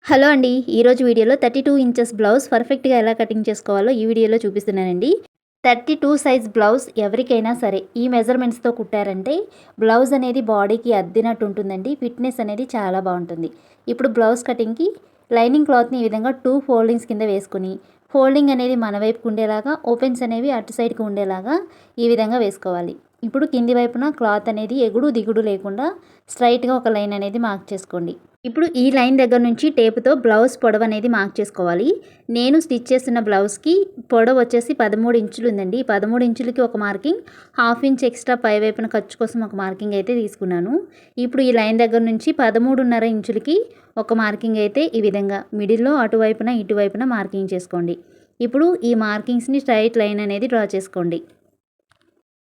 Hello అండి. ఈరోజు వీడియోలో 32 ఇంచెస్ బ్లౌజ్ పర్ఫెక్ట్‌గా ఎలా కటింగ్ చేసుకోవాలో ఈ వీడియోలో చూపిస్తున్నానండి. 32 సైజ్ బ్లౌజ్ ఎవరికైనా సరే ఈ మెజర్‌మెంట్స్‌తో కుట్టారంటే బ్లౌజ్ అనేది బాడీకి అద్దినట్టు ఉంటుందండి. ఫిట్‌నెస్ అనేది చాలా బాగుంటుంది. ఇప్పుడు బ్లౌజ్ కటింగ్‌కి లైనింగ్ క్లాత్‌ని ఈ విధంగా 2 ఫోల్డింగ్స్ కింద వేసుకొని ఫోల్డింగ్ అనేది మన వైపుకు ఉండేలాగా, ఓపెన్స్ అనేవి అటు సైడ్‌కి ఉండేలాగా ఈ విధంగా వేసుకోవాలి. ఇప్పుడు కింది వైపున క్లాత్ అనేది ఎగుడు దిగుడు లేకుండా స్ట్రైట్‌గా ఒక లైన్ అనేది మార్క్ చేసుకోండి. ఇప్పుడు ఈ లైన్ దగ్గర నుంచి టేపుతో బ్లౌజ్ పొడవు అనేది మార్క్ చేసుకోవాలి. నేను స్టిచ్ చేస్తున్న బ్లౌజ్కి పొడవు వచ్చేసి 13 ఇంచులు ఉందండి. 13 ఇంచులకి ఒక మార్కింగ్, హాఫ్ ఇంచ్ ఎక్స్ట్రా పై వైపున ఖర్చు కోసం ఒక మార్కింగ్ అయితే తీసుకున్నాను. ఇప్పుడు ఈ లైన్ దగ్గర నుంచి 13.5 ఇంచులకి ఒక మార్కింగ్ అయితే ఈ విధంగా మిడిల్లో అటువైపున ఇటువైపున మార్కింగ్ చేసుకోండి. ఇప్పుడు ఈ మార్కింగ్స్ని స్ట్రైట్ లైన్ అనేది డ్రా చేసుకోండి.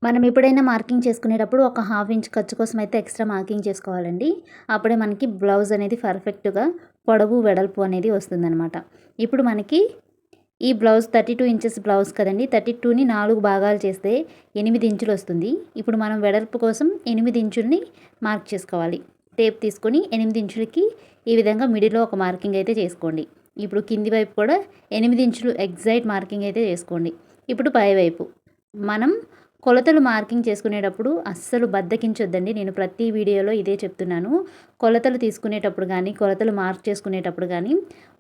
మనం ఎప్పుడైనా మార్కింగ్ చేసుకునేటప్పుడు ఒక హాఫ్ ఇంచ్ ఖర్చు కోసం అయితే ఎక్స్ట్రా మార్కింగ్ చేసుకోవాలండి. అప్పుడే మనకి బ్లౌజ్ అనేది పర్ఫెక్ట్‌గా పొడవు వెడల్పు అనేది వస్తుందన్నమాట. ఇప్పుడు మనకి ఈ బ్లౌజ్ 32 ఇంచెస్ బ్లౌజ్ కదండి. 32ని 4 భాగాలు చేస్తే 8 ఇంచులు వస్తుంది. ఇప్పుడు మనం వెడల్పు కోసం 8 ఇంచుల్ని మార్క్ చేసుకోవాలి. టేప్ తీసుకొని 8 ఇంచులకి ఈ విధంగా మిడిల్లో ఒక మార్కింగ్ అయితే చేసుకోండి. ఇప్పుడు కింది వైపు కూడా 8 ఇంచులు ఎగ్జాక్ట్ మార్కింగ్ అయితే చేసుకోండి. ఇప్పుడు పై వైపు మనం కొలతలు మార్కింగ్ చేసుకునేటప్పుడు అస్సలు బద్దకించొద్దండి. నేను ప్రతి వీడియోలో ఇదే చెప్తున్నాను. కొలతలు తీసుకునేటప్పుడు కానీ, కొలతలు మార్క్ చేసుకునేటప్పుడు కానీ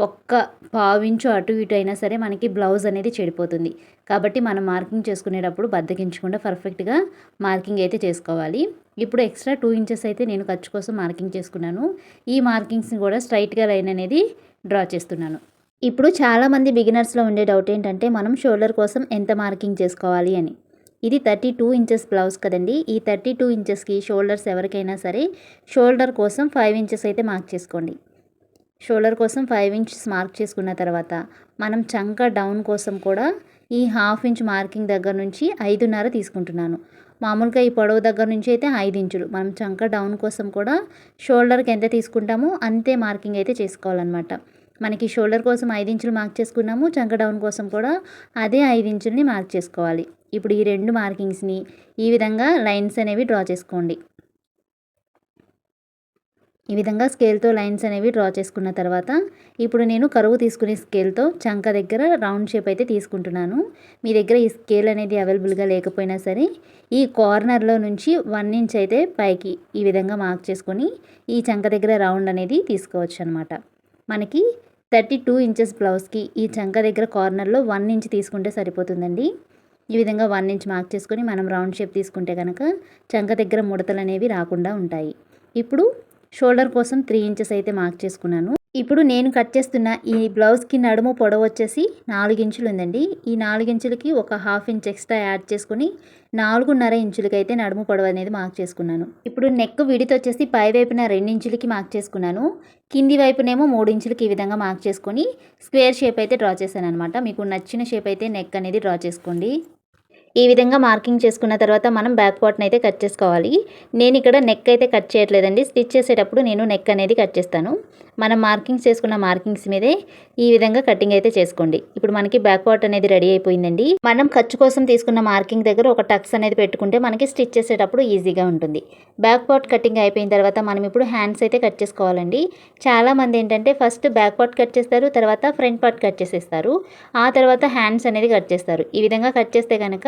ఒక్క పావించు అటు ఇటు అయినా సరే మనకి బ్లౌజ్ అనేది చెడిపోతుంది. కాబట్టి మనం మార్కింగ్ చేసుకునేటప్పుడు బద్దకించకుండా పర్ఫెక్ట్‌గా మార్కింగ్ అయితే చేసుకోవాలి. ఇప్పుడు ఎక్స్ట్రా 2 ఇంచెస్ అయితే నేను ఖర్చు కోసం మార్కింగ్ చేసుకున్నాను. ఈ మార్కింగ్స్ని కూడా స్ట్రైట్‌గా లైన్ అనేది డ్రా చేస్తున్నాను. ఇప్పుడు చాలామంది బిగినర్స్‌లో ఉండే డౌట్ ఏంటంటే మనం షోల్డర్ కోసం ఎంత మార్కింగ్ చేసుకోవాలి అని. ఇది 32 ఇంచెస్ బ్లౌజ్ కదండి. ఈ 32 ఇంచెస్కి షోల్డర్స్ ఎవరికైనా సరే షోల్డర్ కోసం 5 ఇంచెస్ అయితే మార్క్ చేసుకోండి. షోల్డర్ కోసం 5 ఇంచెస్ మార్క్ చేసుకున్న తర్వాత మనం చంక డౌన్ కోసం కూడా ఈ హాఫ్ ఇంచ్ మార్కింగ్ దగ్గర నుంచి 5.5 తీసుకుంటున్నాను. మామూలుగా ఈ పొడవు దగ్గర నుంచి అయితే 5 ఇంచులు. మనం చంక డౌన్ కోసం కూడా షోల్డర్కి ఎంత తీసుకుంటామో అంతే మార్కింగ్ అయితే చేసుకోవాలన్నమాట. మనకి షోల్డర్ కోసం 5 ఇంచులు మార్క్ చేసుకున్నాము. చంక డౌన్ కోసం కూడా అదే 5 ఇంచుల్ని మార్క్ చేసుకోవాలి. ఇప్పుడు ఈ రెండు మార్కింగ్స్ని ఈ విధంగా లైన్స్ అనేవి డ్రా చేసుకోండి. ఈ విధంగా స్కేల్తో లైన్స్ అనేవి డ్రా చేసుకున్న తర్వాత ఇప్పుడు నేను కరువు తీసుకునే స్కేల్తో చంక దగ్గర రౌండ్ షేప్ అయితే తీసుకుంటున్నాను. మీ దగ్గర ఈ స్కేల్ అనేది అవైలబుల్గా లేకపోయినా సరే ఈ కార్నర్లో నుంచి 1 ఇంచ్ అయితే పైకి ఈ విధంగా మార్క్ చేసుకొని ఈ చంక దగ్గర రౌండ్ అనేది తీసుకోవచ్చు అనమాట. మనకి 32 ఇంచెస్ బ్లౌజ్కి ఈ చంక దగ్గర కార్నర్లో 1 ఇంచ్ తీసుకుంటే సరిపోతుందండి. ఈ విధంగా 1 ఇంచ్ మార్క్ చేసుకొని మనం రౌండ్ షేప్ తీసుకుంటే కనుక చంక దగ్గర ముడతలు అనేవి రాకుండా ఉంటాయి. ఇప్పుడు షోల్డర్ కోసం 3 ఇంచెస్ అయితే మార్క్ చేసుకున్నాను. ఇప్పుడు నేను కట్ చేస్తున్న ఈ బ్లౌజ్కి నడుము పొడవు వచ్చేసి 4 ఇంచులు ఉందండి. ఈ 4 ఇంచులకి ఒక హాఫ్ ఇంచ్ ఎక్స్ట్రా యాడ్ చేసుకొని 4.5 ఇంచులకి అయితే నడుము పొడవు అనేది మార్క్ చేసుకున్నాను. ఇప్పుడు నెక్ విడ్త్ వచ్చేసి పై వైపున 2 ఇంచులకి మార్క్ చేసుకున్నాను. కింది వైపునేమో 3 ఇంచులకి ఈ విధంగా మార్క్ చేసుకొని స్క్వేర్ షేప్ అయితే డ్రా చేశాను అనమాట. మీకు నచ్చిన షేప్ అయితే నెక్ అనేది డ్రా చేసుకోండి. ఈ విధంగా మార్కింగ్ చేసుకున్న తర్వాత మనం బ్యాక్ పార్ట్ని అయితే కట్ చేసుకోవాలి. నేను ఇక్కడ నెక్ అయితే కట్ చేయట్లేదండి. స్టిచ్ చేసేటప్పుడు నేను నెక్ అనేది కట్ చేస్తాను. మనం మార్కింగ్స్ చేసుకున్న మార్కింగ్స్ మీదే ఈ విధంగా కటింగ్ అయితే చేసుకోండి. ఇప్పుడు మనకి బ్యాక్ పార్ట్ అనేది రెడీ అయిపోయిందండి. మనం ఖర్చు కోసం తీసుకున్న మార్కింగ్ దగ్గర ఒక టక్స్ అనేది పెట్టుకుంటే మనకి స్టిచ్ చేసేటప్పుడు ఈజీగా ఉంటుంది. బ్యాక్ పార్ట్ కటింగ్ అయిపోయిన తర్వాత మనం ఇప్పుడు హ్యాండ్స్ అయితే కట్ చేసుకోవాలండి. చాలామంది ఏంటంటే ఫస్ట్ బ్యాక్ పార్ట్ కట్ చేస్తారు, తర్వాత ఫ్రంట్ పార్ట్ కట్ చేసేస్తారు, ఆ తర్వాత హ్యాండ్స్ అనేది కట్ చేస్తారు. ఈ విధంగా కట్ చేస్తే కనుక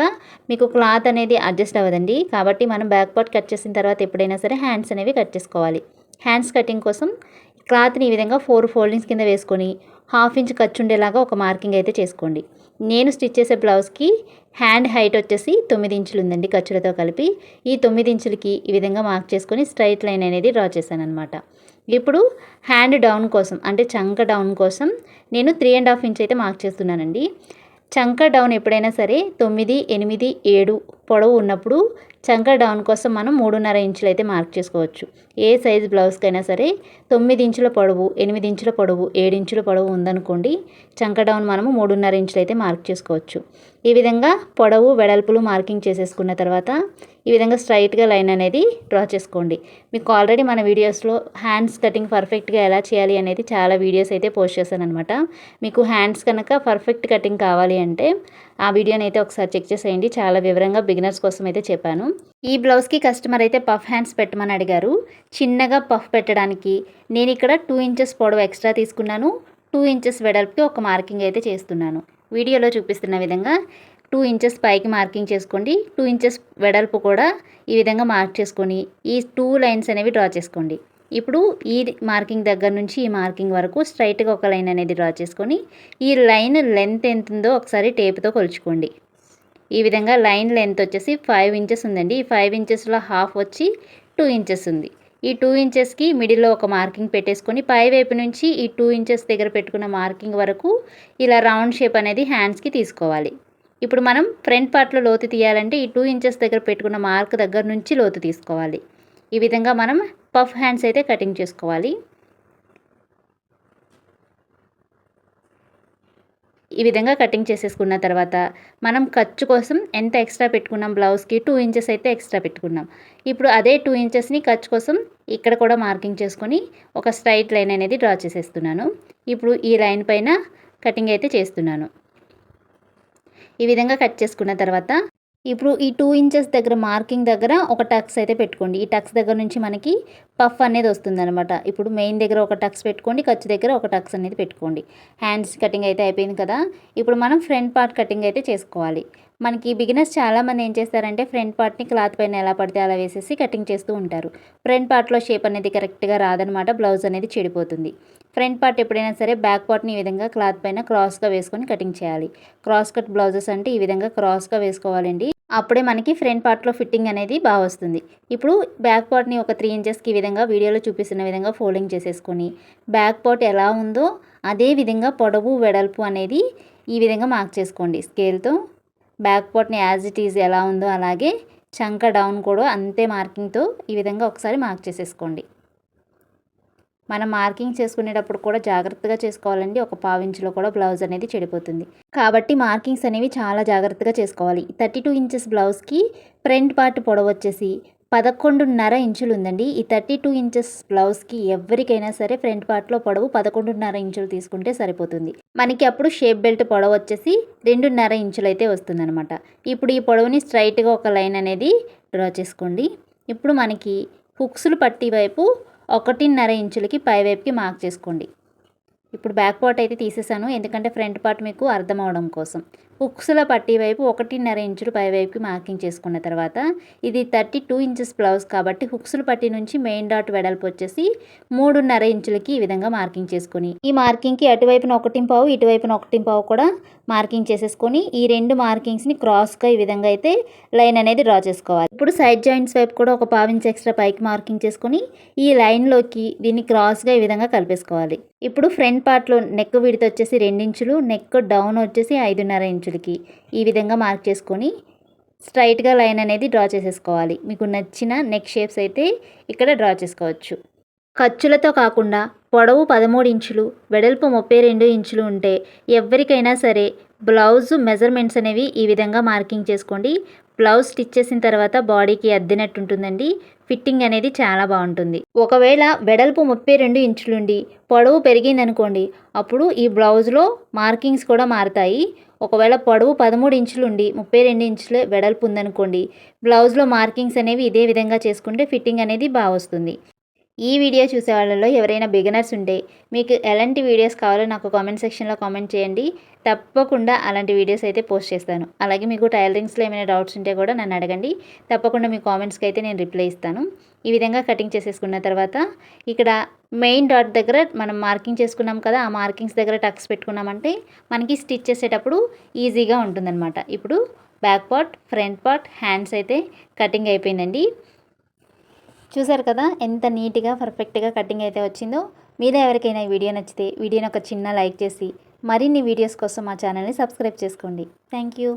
మీకు క్లాత్ అనేది అడ్జస్ట్ అవ్వదండి. కాబట్టి మనం బ్యాక్ పార్ట్ కట్ చేసిన తర్వాత ఎప్పుడైనా సరే హ్యాండ్స్ అనేవి కట్ చేసుకోవాలి. హ్యాండ్స్ కటింగ్ కోసం క్లాత్ని ఈ విధంగా 4 ఫోల్డింగ్స్ కింద వేసుకొని హాఫ్ ఇంచ్ ఖర్చు ఉండేలాగా ఒక మార్కింగ్ అయితే చేసుకోండి. నేను స్టిచ్ చేసే బ్లౌజ్కి హ్యాండ్ హైట్ వచ్చేసి 9 ఇంచులు ఉందండి ఖర్చులతో కలిపి. ఈ 9 ఇంచులకి ఈ విధంగా మార్క్ చేసుకొని స్ట్రైట్ లైన్ అనేది డ్రా చేశాను అనమాట. ఇప్పుడు హ్యాండ్ డౌన్ కోసం అంటే చంక డౌన్ కోసం నేను 3.5 ఇంచ్ అయితే మార్క్ చేస్తున్నానండి. చంక డౌన్ ఎప్పుడైనా సరే 9, 8, 7 పొడవు ఉన్నప్పుడు చంక డౌన్ కోసం మనం 3.5 ఇంచులు అయితే మార్క్ చేసుకోవచ్చు. ఏ సైజ్ బ్లౌజ్కైనా సరే 9 ఇంచుల పొడవు, 8 ఇంచుల పొడవు, 7 ఇంచుల పొడవు ఉందనుకోండి, చంక డౌన్ మనము 3.5 ఇంచులు అయితే మార్క్ చేసుకోవచ్చు. ఈ విధంగా పొడవు వెడల్పులు మార్కింగ్ చేసేసుకున్న తర్వాత ఈ విధంగా స్ట్రైట్గా లైన్ అనేది డ్రా చేసుకోండి. మీకు ఆల్రెడీ మన వీడియోస్లో హ్యాండ్స్ కటింగ్ పర్ఫెక్ట్గా ఎలా చేయాలి అనేది చాలా వీడియోస్ అయితే పోస్ట్ చేశాను అనమాట. మీకు హ్యాండ్స్ కనుక పర్ఫెక్ట్ కటింగ్ కావాలి అంటే ఆ వీడియోని అయితే ఒకసారి చెక్ చేసేయండి. చాలా వివరంగా బిగినర్స్ కోసం అయితే చెప్పాను. ఈ బ్లౌజ్కి కస్టమర్ అయితే పఫ్ హ్యాండ్స్ పెట్టమని అడిగారు. చిన్నగా పఫ్ పెట్టడానికి నేను ఇక్కడ 2 ఇంచెస్ పొడవు ఎక్స్ట్రా తీసుకున్నాను. 2 ఇంచెస్ వెడల్పుకి ఒక మార్కింగ్ అయితే చేస్తున్నాను. వీడియోలో చూపిస్తున్న విధంగా 2 ఇంచెస్ పైకి మార్కింగ్ చేసుకోండి. 2 ఇంచెస్ వెడల్పు కూడా ఈ విధంగా మార్క్ చేసుకొని ఈ 2 లైన్స్ అనేవి డ్రా చేసుకోండి. ఇప్పుడు ఈ మార్కింగ్ దగ్గర నుంచి ఈ మార్కింగ్ వరకు స్ట్రైట్గా ఒక లైన్ అనేది డ్రా చేసుకొని ఈ లైన్ లెంత్ ఎంత ఉందో ఒకసారి టేప్తో కొలుచుకోండి. ఈ విధంగా లైన్ లెంత్ వచ్చేసి 5 ఇంచెస్ ఉందండి. ఈ 5 ఇంచెస్లో హాఫ్ వచ్చి 2 ఇంచెస్ ఉంది. ఈ 2 ఇంచెస్కి మిడిల్లో ఒక మార్కింగ్ పెట్టేసుకొని పై వైపు నుంచి ఈ 2 ఇంచెస్ దగ్గర పెట్టుకున్న మార్కింగ్ వరకు ఇలా రౌండ్ షేప్ అనేది హ్యాండ్స్కి తీసుకోవాలి. ఇప్పుడు మనం ఫ్రంట్ పార్ట్లో లోతు తీయాలంటే ఈ 2 ఇంచెస్ దగ్గర పెట్టుకున్న మార్క్ దగ్గర నుంచి లోతు తీసుకోవాలి. ఈ విధంగా మనం పఫ్ హ్యాండ్స్ అయితే కటింగ్ చేసుకోవాలి. ఈ విధంగా కటింగ్ చేసేసుకున్న తర్వాత మనం ఖర్చు కోసం ఎంత ఎక్స్ట్రా పెట్టుకున్నాం బ్లౌజ్కి 2 ఇంచెస్ అయితే ఎక్స్ట్రా పెట్టుకున్నాం. ఇప్పుడు అదే 2 ఇంచెస్ని ఖర్చు కోసం ఇక్కడ కూడా మార్కింగ్ చేసుకొని ఒక స్ట్రైట్ లైన్ అనేది డ్రా చేసేస్తున్నాను. ఇప్పుడు ఈ లైన్ పైన కటింగ్ అయితే చేస్తున్నాను. ఈ విధంగా కట్ చేసుకున్న తర్వాత ఇప్పుడు ఈ 2 ఇంచెస్ దగ్గర మార్కింగ్ దగ్గర ఒక టక్స్ అయితే పెట్టుకోండి. ఈ టక్స్ దగ్గర నుంచి మనకి పఫ్ అనేది వస్తుందన్నమాట. ఇప్పుడు మెయిన్ దగ్గర ఒక టక్స్ పెట్టుకోండి, ఖర్చు దగ్గర ఒక టక్స్ అనేది పెట్టుకోండి. హ్యాండ్స్ కటింగ్ అయితే అయిపోయింది కదా. ఇప్పుడు మనం ఫ్రంట్ పార్ట్ కటింగ్ అయితే చేసుకోవాలి. మనకి బిగినర్స్ చాలామంది ఏం చేస్తారంటే ఫ్రంట్ పార్ట్ని క్లాత్ పైన ఎలా పడితే అలా వేసేసి కటింగ్ చేస్తూ ఉంటారు. ఫ్రంట్ పార్ట్లో షేప్ అనేది కరెక్ట్గా రాదనమాట, బ్లౌజ్ అనేది చెడిపోతుంది. ఫ్రంట్ పార్ట్ ఎప్పుడైనా సరే బ్యాక్ పార్ట్ని ఈ విధంగా క్లాత్ పైన క్రాస్గా వేసుకొని కటింగ్ చేయాలి. క్రాస్ కట్ బ్లౌజెస్ అంటే ఈ విధంగా క్రాస్గా వేసుకోవాలండి. అప్పుడే మనకి ఫ్రంట్ పార్ట్లో ఫిట్టింగ్ అనేది బాగా వస్తుంది. ఇప్పుడు బ్యాక్ పార్ట్ని ఒక 3 ఇంచెస్కి ఈ విధంగా వీడియోలో చూపిస్తున్న విధంగా ఫోల్డింగ్ చేసేసుకొని బ్యాక్ పార్ట్ ఎలా ఉందో అదే విధంగా పొడవు వెడల్పు అనేది ఈ విధంగా మార్క్ చేసుకోండి స్కేల్తో. బ్యాక్ పార్ట్ని యాజ్ ఇట్ ఈజ్ ఎలా ఉందో అలాగే చంక డౌన్ కూడా అంతే మార్కింగ్తో ఈ విధంగా ఒకసారి మార్క్ చేసేసుకోండి. మనం మార్కింగ్ చేసుకునేటప్పుడు కూడా జాగ్రత్తగా చేసుకోవాలండి. ఒక 1/4 ఇంచులో కూడా బ్లౌజ్ అనేది చెడిపోతుంది. కాబట్టి మార్కింగ్స్ అనేవి చాలా జాగ్రత్తగా చేసుకోవాలి. 32 ఇంచెస్ బ్లౌజ్కి ఫ్రంట్ పార్ట్ పొడవు వచ్చేసి 11.5 ఇంచులు ఉందండి. ఈ 32 ఇంచెస్ బ్లౌజ్కి ఎవరికైనా సరే ఫ్రంట్ పార్ట్లో పొడవు 11.5 ఇంచులు తీసుకుంటే సరిపోతుంది. మనకి అప్పుడు షేప్ బెల్ట్ పొడవు వచ్చేసి 2.5 ఇంచులు అయితే వస్తుందన్నమాట. ఇప్పుడు ఈ పొడవుని స్ట్రైట్గా ఒక లైన్ అనేది డ్రా చేసుకోండి. ఇప్పుడు మనకి హుక్స్లు పట్టి వైపు 1.5 ఇంచులకి పై వైపుకి మార్క్ చేసుకోండి. ఇప్పుడు బ్యాక్ పార్ట్ అయితే తీసేసాను, ఎందుకంటే ఫ్రంట్ పార్ట్ మీకు అర్థం అవడం కోసం. హుక్స్ల పట్టి వైపు 1.5 ఇంచులు పై వైపుకి మార్కింగ్ చేసుకున్న తర్వాత ఇది 32 ఇంచెస్ బ్లౌజ్ కాబట్టి హుక్స్ల పట్టి నుంచి మెయిన్ డాట్ వెడల్పు వచ్చేసి 3.5 ఇంచులకి ఈ విధంగా మార్కింగ్ చేసుకొని ఈ మార్కింగ్కి అటువైపున 1.5 ఇటువైపున 1.5 కూడా మార్కింగ్ చేసేసుకొని ఈ 2 మార్కింగ్స్ని క్రాస్గా ఈ విధంగా అయితే లైన్ అనేది డ్రా చేసుకోవాలి. ఇప్పుడు సైడ్ జాయింట్స్ వైపు కూడా ఒక 1/4 ఇంచ్ ఎక్స్ట్రా పైకి మార్కింగ్ చేసుకొని ఈ లైన్లోకి దీన్ని క్రాస్గా ఈ విధంగా కలిపేసుకోవాలి. ఇప్పుడు ఫ్రంట్ పార్ట్లో నెక్ విడ్త్ వచ్చేసి 2 ఇంచులు, నెక్ డౌన్ వచ్చేసి 5.5 ఇంచులకి ఈ విధంగా మార్క్ చేసుకొని స్ట్రైట్గా లైన్ అనేది డ్రా చేసేసుకోవాలి. మీకు నచ్చిన నెక్ షేప్స్ అయితే ఇక్కడ డ్రా చేసుకోవచ్చు. ఖర్చులతో కాకుండా పొడవు 13 ఇంచులు వెడల్పు 32 ఇంచులు ఉంటే ఎవరికైనా సరే బ్లౌజ్ మెజర్మెంట్స్ అనేవి ఈ విధంగా మార్కింగ్ చేసుకోండి. బ్లౌజ్ స్టిచ్ చేసిన తర్వాత బాడీకి అద్దినట్టు ఉంటుందండి. ఫిట్టింగ్ అనేది చాలా బాగుంటుంది. ఒకవేళ వెడల్పు 32 ఇంచులుండి పొడవు పెరిగిందనుకోండి, అప్పుడు ఈ బ్లౌజ్లో మార్కింగ్స్ కూడా మారుతాయి. ఒకవేళ పొడవు 13 ఇంచులుండి 32 ఇంచుల వెడల్పు ఉందనుకోండి, బ్లౌజ్లో మార్కింగ్స్ అనేవి ఇదే విధంగా చేసుకుంటే ఫిట్టింగ్ అనేది బాగా వస్తుంది. ఈ వీడియో చూసే వాళ్ళలో ఎవరైనా బిగినర్స్ ఉంటే మీకు ఎలాంటి వీడియోస్ కావాలో నాకు కామెంట్ సెక్షన్లో కామెంట్ చేయండి. తప్పకుండా అలాంటి వీడియోస్ అయితే పోస్ట్ చేస్తాను. అలాగే మీకు టైలరింగ్స్లో ఏమైనా డౌట్స్ ఉంటే కూడా నన్ను అడగండి. తప్పకుండా మీ కామెంట్స్కి అయితే నేను రిప్లై ఇస్తాను. ఈ విధంగా కటింగ్ చేసేసుకున్న తర్వాత ఇక్కడ మెయిన్ డాట్ దగ్గర మనం మార్కింగ్ చేసుకున్నాం కదా, ఆ మార్కింగ్స్ దగ్గర టక్స్ పెట్టుకున్నామంటే మనకి స్టిచ్ చేసేటప్పుడు ఈజీగా ఉంటుందన్నమాట. ఇప్పుడు back part, front part, hands అయితే కటింగ్ అయిపోయిందండి. చూసారు కదా ఎంత నీట్గా పర్ఫెక్ట్గా కటింగ్ అయితే వచ్చిందో. మీలో ఎవరికైనా ఈ వీడియో నచ్చితే వీడియోని ఒక చిన్న లైక్ చేసి మరిన్ని వీడియోస్ కోసం మా ఛానల్ని సబ్స్క్రైబ్ చేసుకోండి. Thank you.